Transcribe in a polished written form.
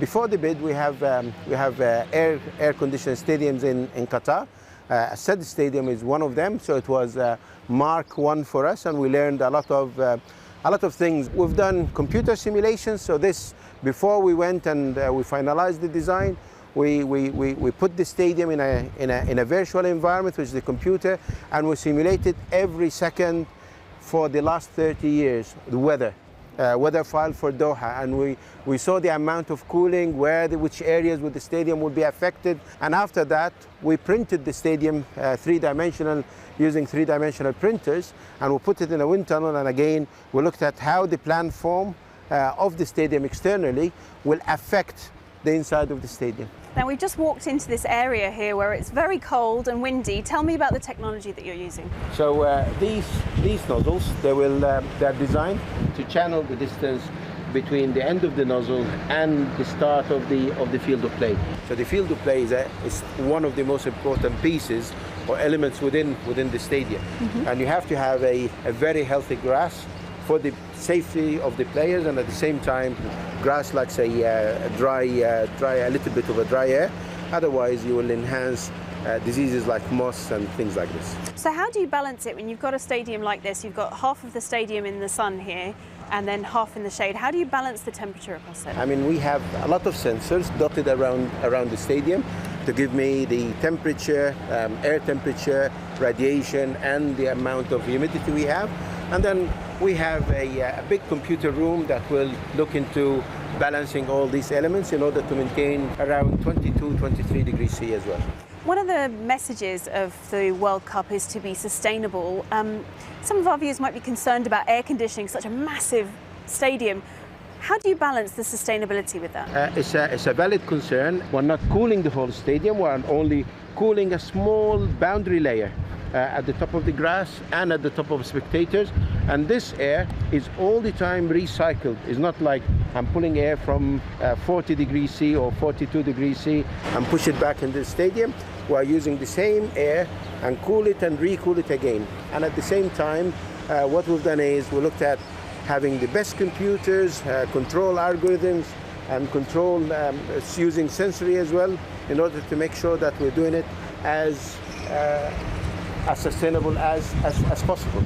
Before the bid, we have air-conditioned stadiums in Qatar. Said Stadium is one of them, so it was Mark 1 for us, and we learned a lot of things. We've done computer simulations, so this, before we went and we finalized the design, we put the stadium in a virtual environment, which is the computer, and we simulated every second for the last 30 years, the weather file for Doha, and we saw the amount of cooling, which areas with the stadium would be affected, and after that we printed the stadium using three-dimensional printers, and we put it in a wind tunnel, and again we looked at how the plan form of the stadium externally will affect the inside of the stadium. Now, we've just walked into this area here where it's very cold and windy. Tell me about the technology that you're using. So these nozzles, they're designed to channel the distance between the end of the nozzle and the start of the field of play. So the field of play is one of the most important pieces or elements within the stadium. Mm-hmm. And you have to have a very healthy grass for the safety of the players, and at the same time grass like say a little bit of a dry air. Otherwise you will enhance diseases like moss and things like this. So how do you balance it when you've got a stadium like this? You've got half of the stadium in the sun here and then half in the shade. How do you balance the temperature across it? I mean, we have a lot of sensors dotted around the stadium to give me the temperature, air temperature, radiation, and the amount of humidity we have. And then we have a big computer room that will look into balancing all these elements in order to maintain around 22, 23 degrees C as well. One of the messages of the World Cup is to be sustainable. Some of our viewers might be concerned about air conditioning such a massive stadium. How do you balance the sustainability with that? It's a valid concern. We're not cooling the whole stadium, we're only cooling a small boundary layer at the top of the grass and at the top of spectators, and this air is all the time recycled. It's not like I'm pulling air from 40 degrees C or 42 degrees C and push it back into the stadium. We're using the same air and cool it and recool it again. And at the same time, what we've done is we looked at having the best computers, control algorithms, and control using sensory as well, in order to make sure that we're doing it as sustainable as possible.